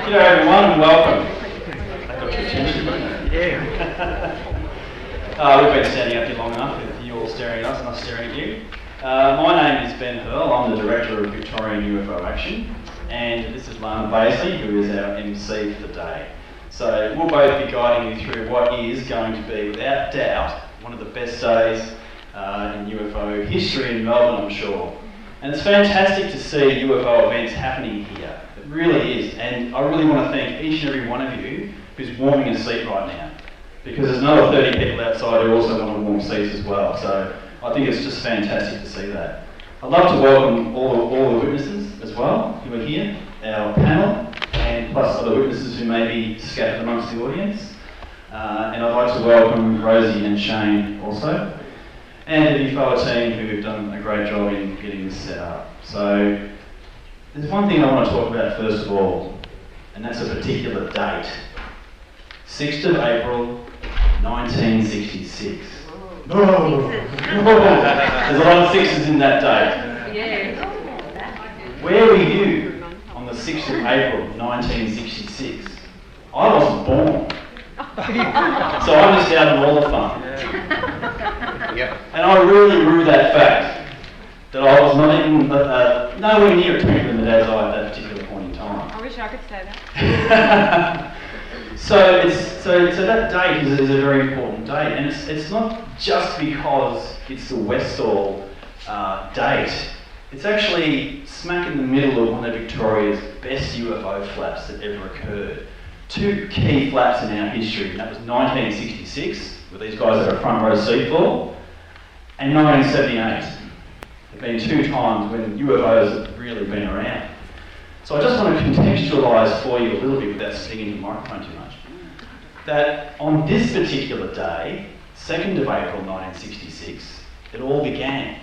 G'day everyone and welcome. That got your attention, didn't it? Yeah. We've been standing up here long enough with you all staring at us and us staring at you. My name is Ben Hurl, I'm the Director of Victorian UFO Action, and this is Lana Basley, who is our MC for the day. So we'll both be guiding you through what is going to be, without doubt, one of the best days in UFO history in Melbourne, I'm sure. And it's fantastic to see UFO events happening here. It really is. And I really want to thank each and every one of you who's warming a seat right now. Because there's another 30 people outside who also want to warm seats as well. So I think it's just fantastic to see that. I'd love to welcome all the witnesses as well who are here, our panel, and plus other witnesses who may be scattered amongst the audience. And I'd like to welcome Rosie and Shane also. And the VUFOA team who have done a great job in getting this set up. So there's one thing I want to talk about first of all, and that's a particular date. 6th of April, 1966. Oh. There's a lot of sixes in that date. Yeah. Where were you on the 6th of April, 1966? I wasn't born. So I missed out on all the fun. Yep. And I really rue that fact that I was not even nowhere near a twinkle in the dad's eye at that particular point in time. I wish I could say that. So that date is a very important date, and it's not just because it's the Westall date. It's actually smack in the middle of one of Victoria's best UFO flaps that ever occurred. Two key flaps in our history, and that was 1966, with these guys that are front row seat for, and 1978. There have been two times when UFOs have really been around. So I just want to contextualise for you a little bit without singing the microphone too much. That on this particular day, 2nd of April 1966, it all began.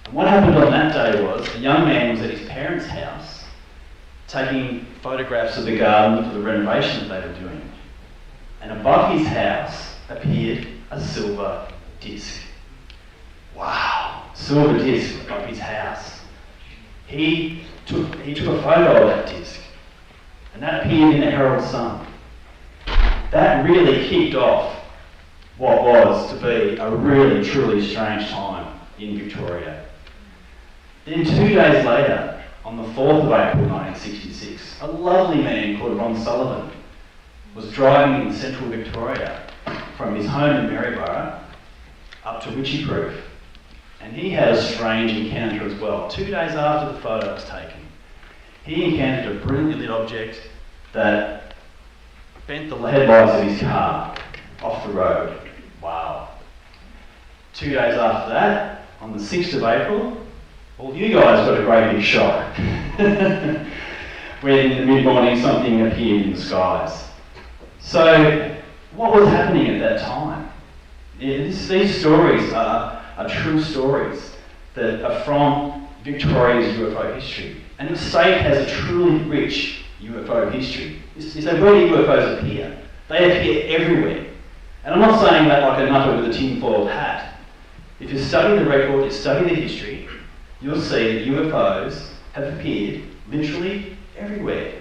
And what happened on that day was a young man was at his parents' house taking photographs of the garden for the renovation that they were doing. And above his house appeared a silver disc. Wow, silver disc above his house. He took a photo of that disc, and that appeared in the Herald Sun. That really kicked off what was to be a really, truly strange time in Victoria. Then 2 days later, on the 4th of April 1966, a lovely man called Ron Sullivan was driving in central Victoria from his home in Maryborough up to Witchyproof. And he had a strange encounter as well. 2 days after the photo was taken, he encountered a brilliantly lit object that bent the headlights of his car off the road. Wow. 2 days after that, on the 6th of April, well, you guys got a great big shock when in the mid-morning something appeared in the skies. So, what was happening at that time? These stories are true stories that are from Victoria's UFO history. And the state has a truly rich UFO history. So where do UFOs appear? They appear everywhere. And I'm not saying that like a nutter with a tinfoil hat. If you study the record, you study the history, you'll see that UFOs have appeared literally everywhere.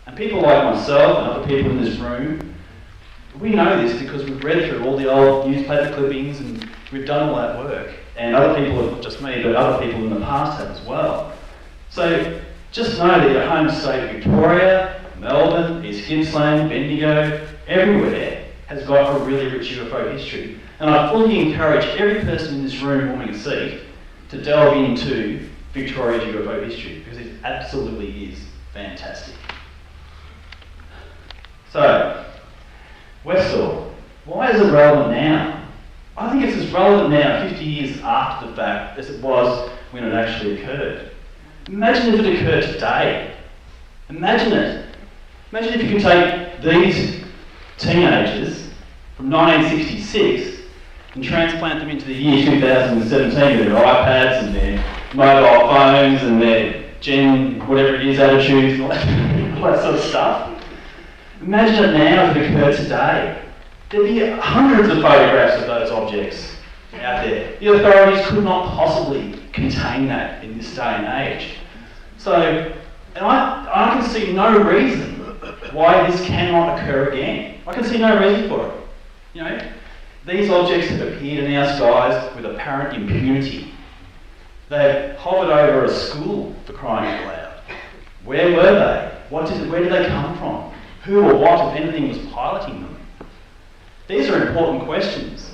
And people like myself and other people in this room, we know this because we've read through all the old newspaper clippings and we've done all that work. And other people, not just me, but other people in the past have as well. So just know that your home state, Victoria, Melbourne, East Gippsland, Bendigo, everywhere has got a really rich UFO history. And I fully encourage every person in this room warming a seat to delve into Victoria's UFO history because it absolutely is fantastic. So, Westall, why is it relevant now? I think it's as relevant now, 50 years after the fact, as it was when it actually occurred. Imagine if it occurred today. Imagine it. Imagine if you could take these teenagers from 1966 and transplant them into the year 2017 with their iPads and their mobile phones and their Gen whatever it is attitudes and all that sort of stuff. Imagine it now if it occurred today. There'd be hundreds of photographs of those objects out there. The authorities could not possibly contain that in this day and age. So, and I can see no reason why this cannot occur again. I can see no reason for it. You know, these objects have appeared in our skies with apparent impunity. They've hovered over a school, for crying out loud. Where were they? Where did they come from? Who or what, if anything, was piloting them? These are important questions.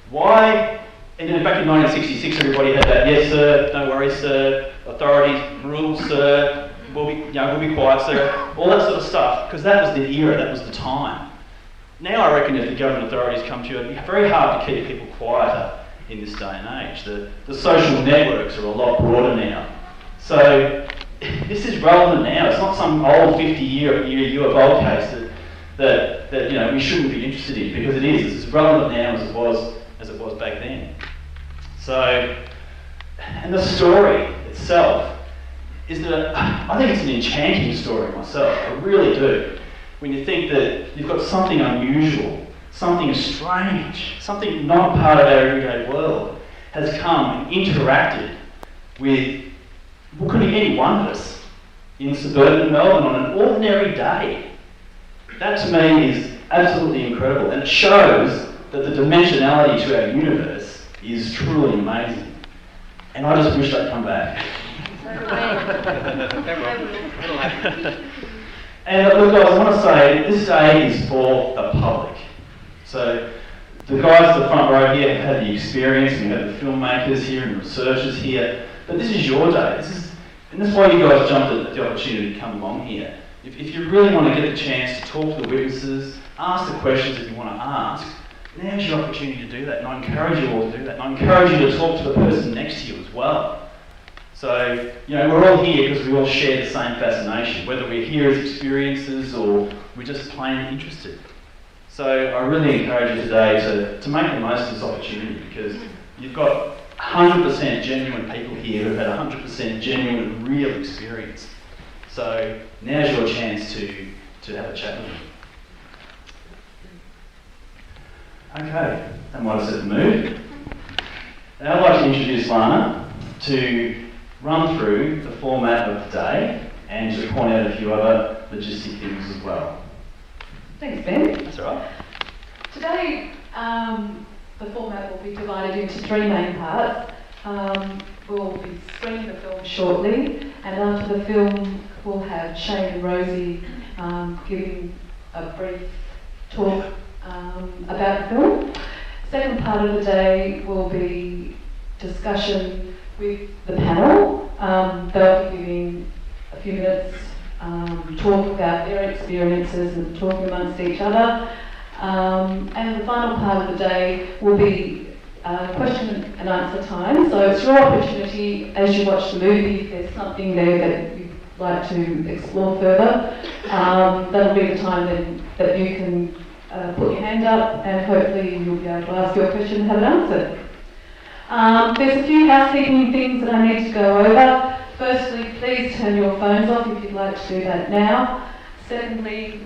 Why? And then back in 1966, everybody had that, yes sir, no worries sir, authorities, rules sir, we'll be quiet sir, all that sort of stuff, because that was the era, that was the time. Now I reckon if the government authorities come to you, it'd be very hard to keep people quieter in this day and age. The social networks are a lot broader now. So this is relevant now. It's not some old 50-year UFO case that you know we shouldn't be interested in, because it is. It's as relevant now as it was back then. So, and the story itself is that I think it's an enchanting story myself. I really do. When you think that you've got something unusual, something strange, something not part of our everyday world has come and interacted with, what could be any one of us in suburban Melbourne on an ordinary day. That to me is absolutely incredible, and it shows that the dimensionality to our universe is truly amazing. And I just wish they'd come back. And look guys, I want to say this day is for the public. So the guys at the front row here have had the experience, and we have the filmmakers here and the researchers here, but this is your day. And that's why you guys jumped at the opportunity to come along here. If you really want to get the chance to talk to the witnesses, ask the questions that you want to ask, now's your opportunity to do that, and I encourage you all to do that. And I encourage you to talk to the person next to you as well. So, you know, we're all here because we all share the same fascination, whether we're here as experiencers or we're just plain interested. So I really encourage you today to make the most of this opportunity, because you've got 100% genuine people here who've had 100% genuine and real experience. So now's your chance to have a chat with them. Okay, that might have set the mood. Now I'd like to introduce Lana to run through the format of the day and to point out a few other logistic things as well. Thanks, Ben. That's all right. Today, the format will be divided into three main parts. We'll be screening the film shortly, and after the film, we'll have Shane and Rosie giving a brief talk about the film. Second part of the day will be discussion with the panel. They'll be giving a few minutes talk about their experiences and talking amongst each other. And the final part of the day will be question and answer time. So it's your opportunity as you watch the movie, if there's something there that you'd like to explore further, that'll be the time then that you can put your hand up, and hopefully you'll be able to ask your question and have it answered. There's a few housekeeping things that I need to go over. Firstly, please turn your phones off if you'd like to do that now. Secondly,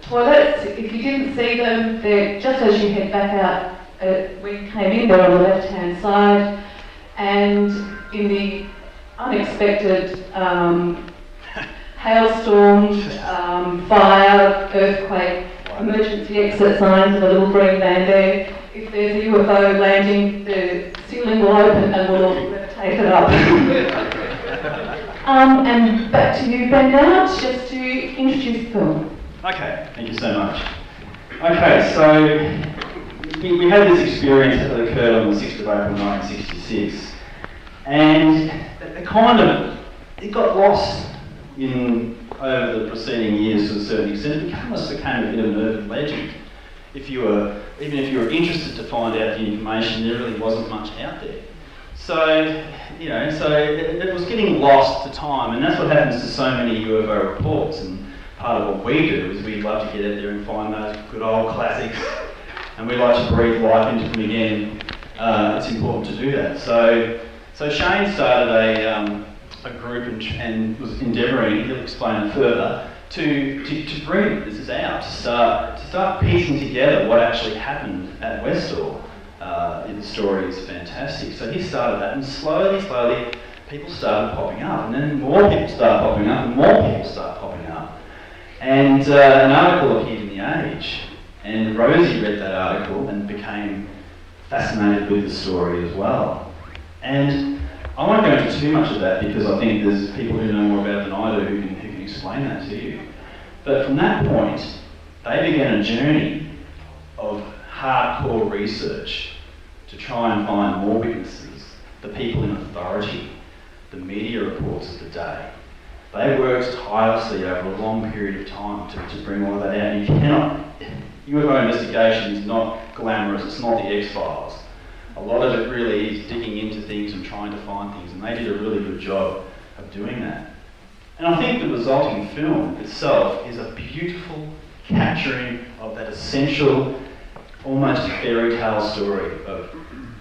toilets, if you didn't see them, they're just as you head back out when you came in, they're on the left-hand side. And in the unexpected hailstorm, fire, earthquake, emergency exit signs and a little green van there. If there's a UFO landing, the ceiling will open and we'll levitate it up. And back to you, Ben, now, just to introduce the film. Okay, thank you so much. Okay, so we had this experience that occurred on the 6th of April 1966, and it got lost over the preceding years to a certain extent. It almost became a bit of an urban legend. Even if you were interested to find out the information, there really wasn't much out there. So, it was getting lost to time, and that's what happens to so many UFO reports. And part of what we do is we love to get out there and find those good old classics, and we like to breathe life into them again. It's important to do that. So Shane started a group and was endeavouring, he'll explain it further, to bring this out, to start piecing together what actually happened at Westall. The story is fantastic. So he started that, and slowly, people started popping up, and then more people started popping up, and more people started popping up. And an article appeared in The Age, and Rosie read that article and became fascinated with the story as well. And I won't go into too much of that because I think there's people who know more about it than I do who can explain that to you. But from that point, they began a journey of hardcore research to try and find more witnesses, the people in authority, the media reports of the day. They worked tirelessly over a long period of time to bring all of that out. You cannot, UFO investigation is not glamorous, it's not the X-Files. A lot of it really is digging into things and trying to find things, and they did a really good job of doing that. And I think the resulting film itself is a beautiful capturing of that essential, almost fairy tale story of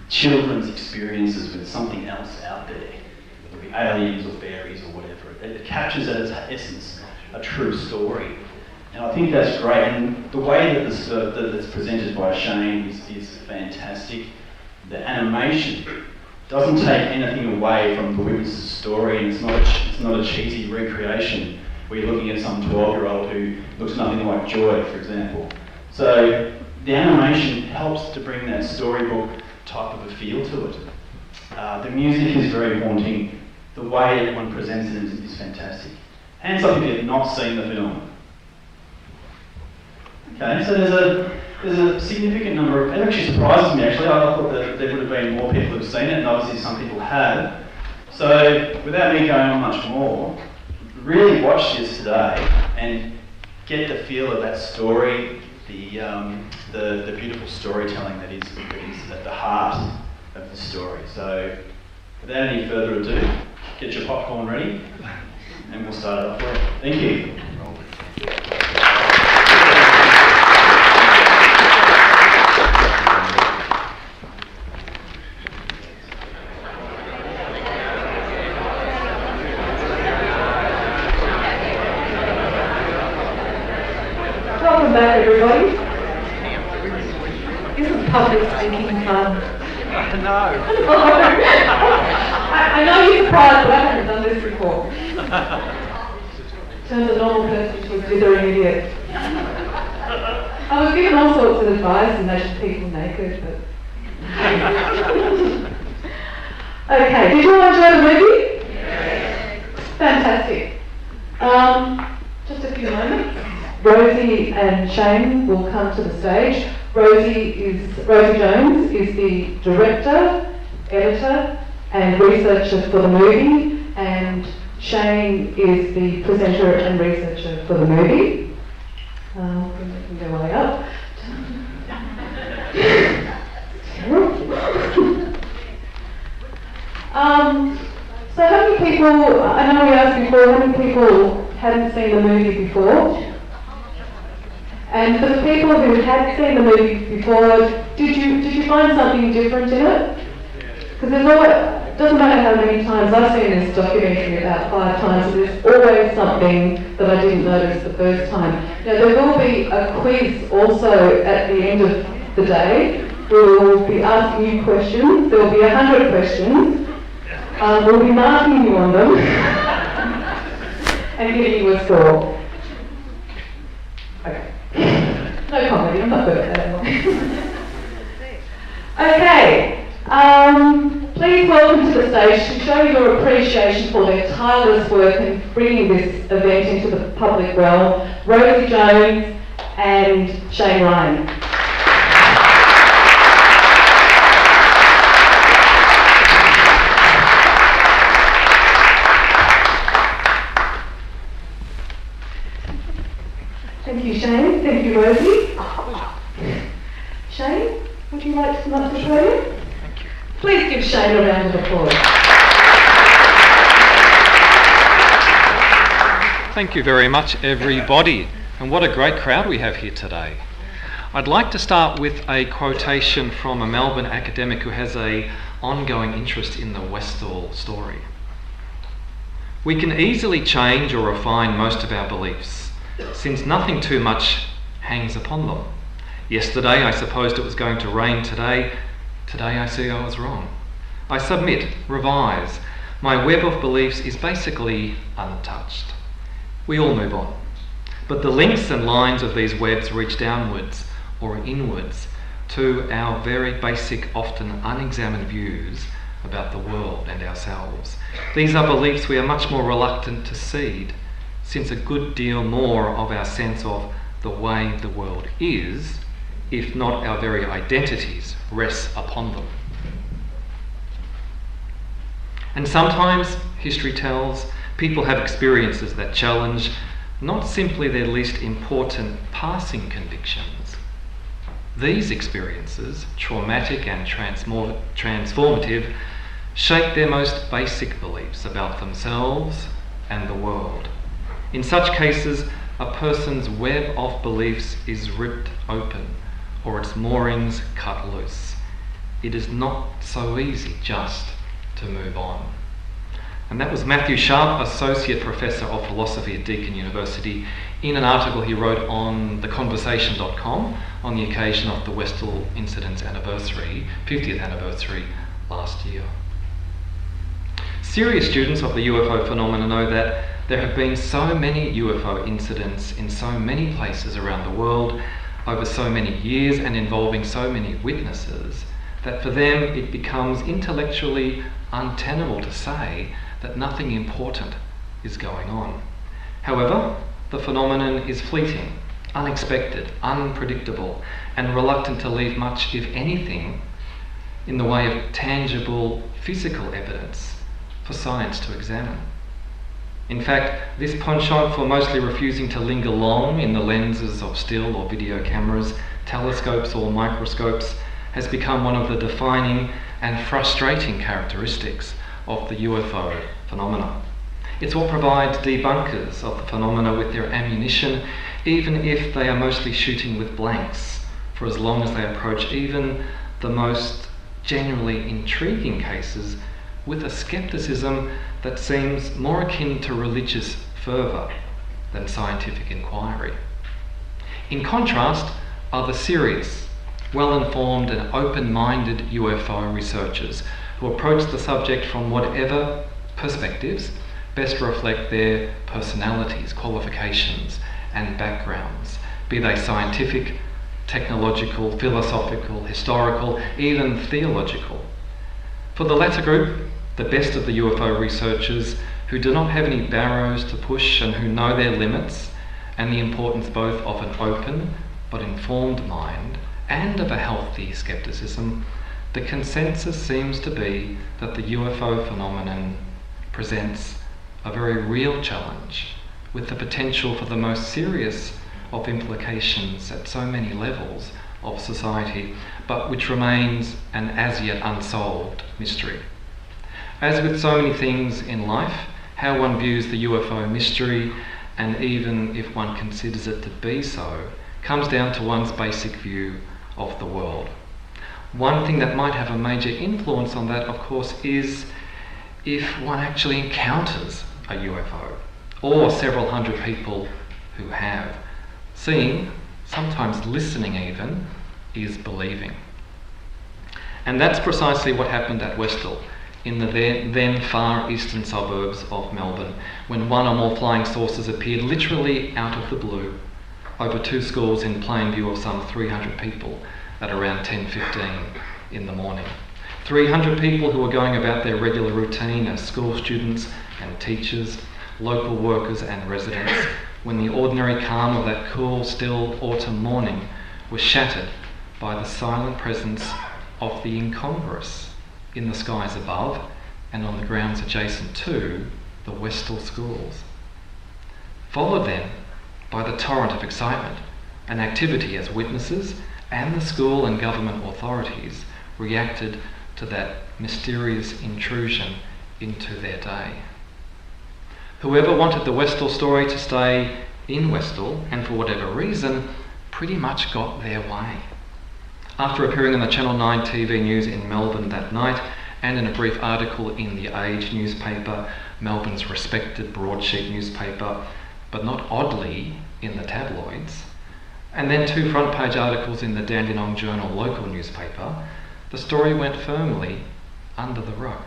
children's experiences with something else out there, whether it be aliens or fairies or whatever. It captures at its essence a true story. And I think that's great. And the way that it's presented by Shane is fantastic. The animation doesn't take anything away from the witness's story, and it's not a cheesy recreation where you're looking at some 12-year-old who looks nothing like Joy, for example. So the animation helps to bring that storybook type of a feel to it. The music is very haunting. The way everyone presents it is fantastic. Hands up if you've not seen the film. Okay, so there's a significant number of, it actually surprises me actually, I thought that there would have been more people who've seen it, and obviously some people have. So without me going on much more, really watch this today and get the feel of that story, the beautiful storytelling that is at the heart of the story. So without any further ado, get your popcorn ready and we'll start it off with it. Thank you. Welcome back, everybody. Isn't public speaking fun? No. I know you're surprised, but I haven't done this before. Turns a normal person to a dithering idiot. I was given all sorts of advice, and they should people naked, but... Okay, did you all enjoy the movie? Yes. Fantastic. Just a few moments. Rosie and Shane will come to the stage. Rosie Jones is the director, editor, and researcher for the movie, and Shane is the presenter and researcher for the movie. We can go way up. So how many people, I know we asked before, how many people hadn't seen the movie before? And for the people who had seen the movie before, did you find something different in it? Because it doesn't matter how many times I've seen this documentary, about 5 times, there's always something that I didn't notice the first time. Now there will be a quiz also at the end of the day. We will be asking you questions. There will be 100 questions. We'll be marking you on them and giving you a score. Okay. No comedy, I'm not good at that anymore. Okay, please welcome to the stage to show your appreciation for their tireless work in bringing this event into the public realm, Rosie Jones and Shane Ryan. Thank you, Shane. Thank you, Rosie. Shane, would you like to come up to the podium? Thank you. Please give Shane a round of applause. Thank you very much, everybody. And what a great crowd we have here today. I'd like to start with a quotation from a Melbourne academic who has an ongoing interest in the Westall story. We can easily change or refine most of our beliefs, since nothing too much hangs upon them. Yesterday I supposed it was going to rain today. Today I see I was wrong. I submit, revise. My web of beliefs is basically untouched. We all move on. But the links and lines of these webs reach downwards or inwards to our very basic, often unexamined views about the world and ourselves. These are beliefs we are much more reluctant to cede, since a good deal more of our sense of the way the world is, if not our very identities, rests upon them. And sometimes, history tells, people have experiences that challenge not simply their least important passing convictions. These experiences, traumatic and transformative, shape their most basic beliefs about themselves and the world. In such cases, a person's web of beliefs is ripped open or its moorings cut loose. It is not so easy just to move on. And that was Matthew Sharp, Associate Professor of Philosophy at Deakin University, in an article he wrote on theconversation.com on the occasion of the Westall incident's anniversary, 50th anniversary last year. Serious students of the UFO phenomena know that there have been so many UFO incidents in so many places around the world over so many years and involving so many witnesses that for them it becomes intellectually untenable to say that nothing important is going on. However, the phenomenon is fleeting, unexpected, unpredictable, and reluctant to leave much, if anything, in the way of tangible physical evidence for science to examine. In fact, this penchant for mostly refusing to linger long in the lenses of still or video cameras, telescopes or microscopes has become one of the defining and frustrating characteristics of the UFO phenomena. It's what provides debunkers of the phenomena with their ammunition, even if they are mostly shooting with blanks, for as long as they approach even the most genuinely intriguing cases with a skepticism that seems more akin to religious fervour than scientific inquiry. In contrast are the serious, well-informed and open-minded UFO researchers who approach the subject from whatever perspectives best reflect their personalities, qualifications and backgrounds, be they scientific, technological, philosophical, historical, even theological. For the latter group, the best of the UFO researchers who do not have any barrows to push and who know their limits and the importance both of an open but informed mind and of a healthy skepticism, the consensus seems to be that the UFO phenomenon presents a very real challenge with the potential for the most serious of implications at so many levels of society, but which remains an as yet unsolved mystery. As with so many things in life, how one views the UFO mystery, and even if one considers it to be so, comes down to one's basic view of the world. One thing that might have a major influence on that, of course, is if one actually encounters a UFO, or several hundred people who have. Seeing, sometimes listening even, is believing. And that's precisely what happened at Westall, in the then far eastern suburbs of Melbourne, when one or more flying saucers appeared literally out of the blue over two schools in plain view of some 300 people at around 10:15 in the morning. 300 people who were going about their regular routine as school students and teachers, local workers and residents, when the ordinary calm of that cool, still autumn morning was shattered by the silent presence of the incongruous in the skies above and on the grounds adjacent to the Westall schools. Followed then by the torrent of excitement and activity as witnesses and the school and government authorities reacted to that mysterious intrusion into their day. Whoever wanted the Westall story to stay in Westall, and for whatever reason, pretty much got their way. After appearing on the Channel 9 TV news in Melbourne that night, and in a brief article in the Age newspaper, Melbourne's respected broadsheet newspaper, but not oddly in the tabloids, and then two front page articles in the Dandenong Journal local newspaper, the story went firmly under the rug.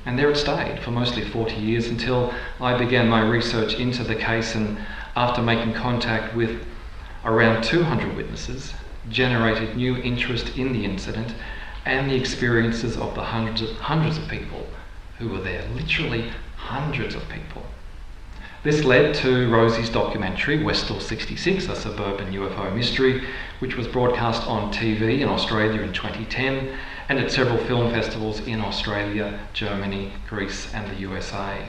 And there it stayed for mostly 40 years until I began my research into the case and after making contact with around 200 witnesses, generated new interest in the incident and the experiences of the hundreds of people who were there, literally hundreds of people. This led to Rosie's documentary, Westall 66, a suburban UFO mystery, which was broadcast on TV in Australia in 2010 and at several film festivals in Australia, Germany, Greece and the USA.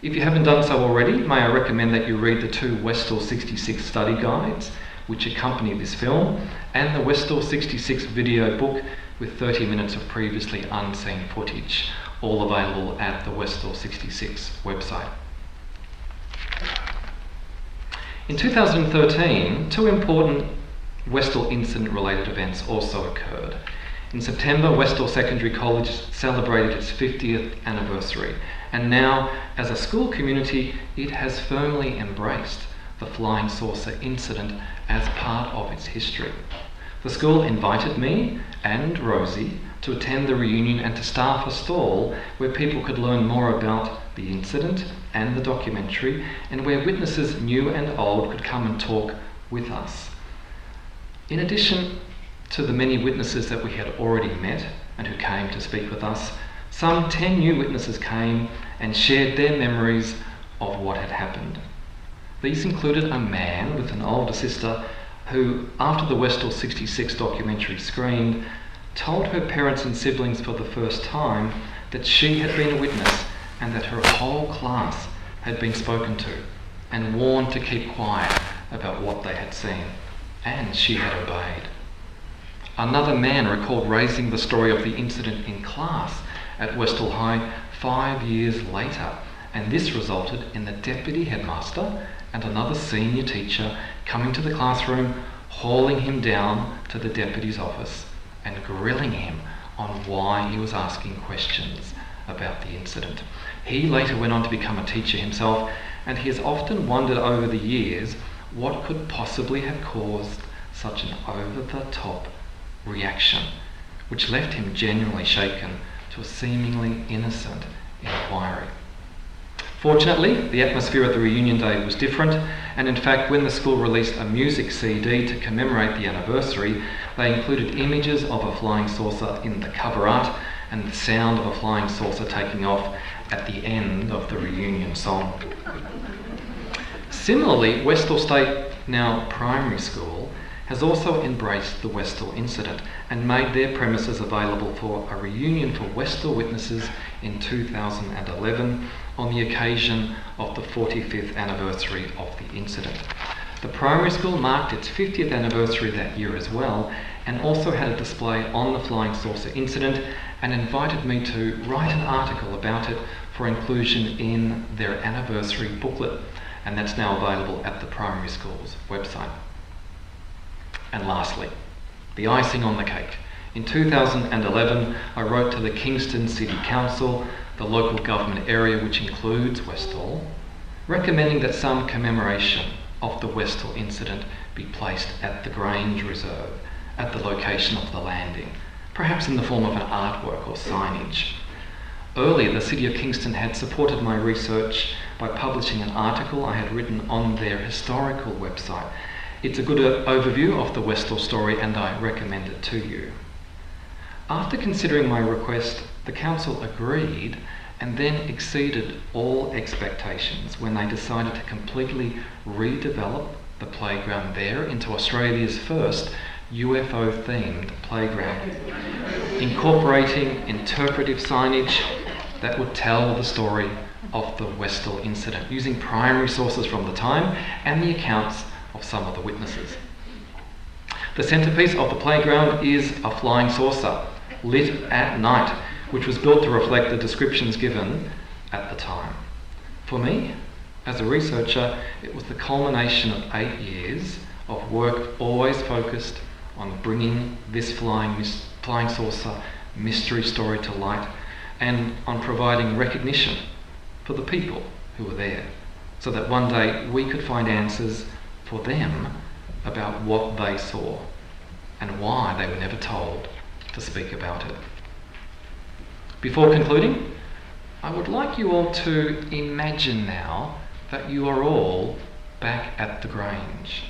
If you haven't done so already, may I recommend that you read the 2 Westall 66 study guides which accompany this film and the Westall 66 video book with 30 minutes of previously unseen footage, all available at the Westall 66 website. In 2013, 2 important Westall incident-related events also occurred. In September, Westall Secondary College celebrated its 50th anniversary, and now, as a school community, it has firmly embraced the flying saucer incident as part of its history. The school invited me and Rosie to attend the reunion and to staff a stall where people could learn more about the incident and the documentary, and where witnesses new and old could come and talk with us. In addition to the many witnesses that we had already met and who came to speak with us, some 10 new witnesses came and shared their memories of what had happened. These included a man with an older sister who, after the Westall 66 documentary screened, told her parents and siblings for the first time that she had been a witness and that her whole class had been spoken to and warned to keep quiet about what they had seen, and she had obeyed. Another man recalled raising the story of the incident in class at Westall High 5 years later, and this resulted in the deputy headmaster and another senior teacher coming to the classroom, hauling him down to the deputy's office and grilling him on why he was asking questions about the incident. He later went on to become a teacher himself, and he has often wondered over the years what could possibly have caused such an over-the-top reaction, which left him genuinely shaken to a seemingly innocent inquiry. Fortunately, the atmosphere at the reunion day was different, and in fact, when the school released a music CD to commemorate the anniversary, they included images of a flying saucer in the cover art and the sound of a flying saucer taking off at the end of the reunion song. Similarly, Westall State, now primary school, has also embraced the Westall incident and made their premises available for a reunion for Westall witnesses in 2011 on the occasion of the 45th anniversary of the incident. The primary school marked its 50th anniversary that year as well, and also had a display on the flying saucer incident and invited me to write an article about it for inclusion in their anniversary booklet, and that's now available at the primary school's website. And lastly, the icing on the cake. In 2011, I wrote to the Kingston City Council, the local government area which includes Westall, recommending that some commemoration of the Westall incident be placed at the Grange Reserve, at the location of the landing, perhaps in the form of an artwork or signage. Earlier, the City of Kingston had supported my research by publishing an article I had written on their historical website. It's a good overview of the Westall story, and I recommend it to you. After considering my request, the council agreed and then exceeded all expectations when they decided to completely redevelop the playground there into Australia's first UFO-themed playground, incorporating interpretive signage that would tell the story of the Westall incident, using primary sources from the time and the accounts of some of the witnesses. The centrepiece of the playground is a flying saucer, lit at night, which was built to reflect the descriptions given at the time. For me, as a researcher, it was the culmination of 8 years of work always focused on bringing this flying saucer mystery story to light, and on providing recognition for the people who were there, so that one day we could find answers for them about what they saw and why they were never told to speak about it. Before concluding, I would like you all to imagine now that you are all back at the Grange.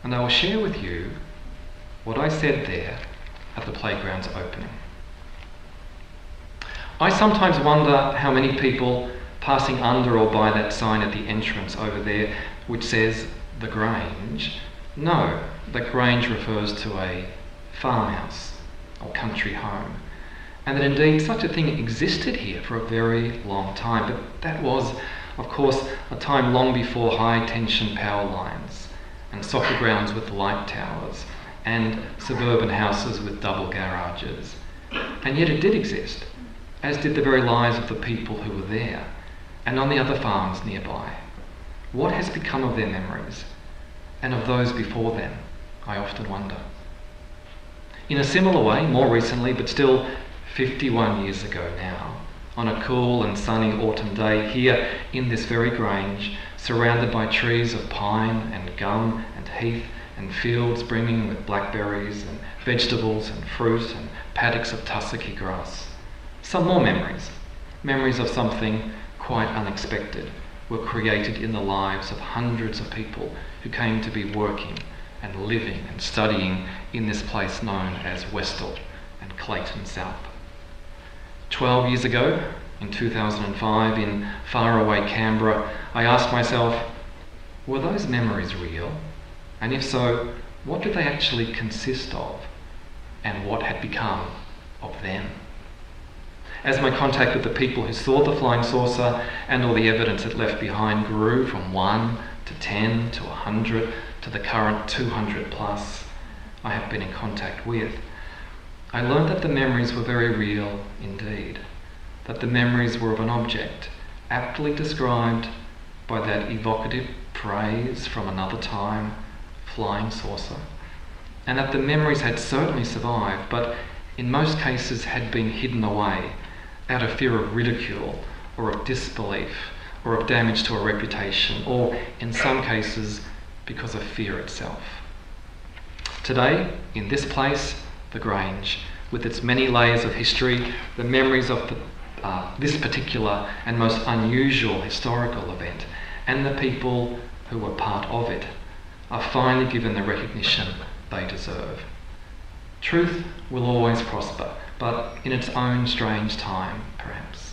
And I will share with you what I said there at the playground's opening. I sometimes wonder how many people passing under or by that sign at the entrance over there which says the Grange know that Grange refers to a farmhouse or country home, and that indeed such a thing existed here for a very long time. But that was, of course, a time long before high tension power lines and soccer grounds with light towers and suburban houses with double garages. And yet it did exist, as did the very lives of the people who were there and on the other farms nearby. What has become of their memories and of those before them, I often wonder. In a similar way, more recently, but still 51 years ago now, on a cool and sunny autumn day here in this very Grange, surrounded by trees of pine and gum and heath and fields brimming with blackberries and vegetables and fruit and paddocks of tussocky grass. Some more memories of something quite unexpected, were created in the lives of hundreds of people who came to be working and living and studying in this place known as Westall and Clayton South. 12 years ago, in 2005, in faraway Canberra, I asked myself, were those memories real? And if so, what did they actually consist of? And what had become of them? As my contact with the people who saw the flying saucer and all the evidence it left behind grew from 1 to 10 to 100 to the current 200 plus I have been in contact with, I learned that the memories were very real indeed, that the memories were of an object aptly described by that evocative phrase from another time, flying saucer, and that the memories had certainly survived, but in most cases had been hidden away out of fear of ridicule or of disbelief or of damage to a reputation, or in some cases because of fear itself. Today, in this place, the Grange, with its many layers of history, the memories of this particular and most unusual historical event, and the people who were part of it, are finally given the recognition they deserve. Truth will always prosper, but in its own strange time, perhaps.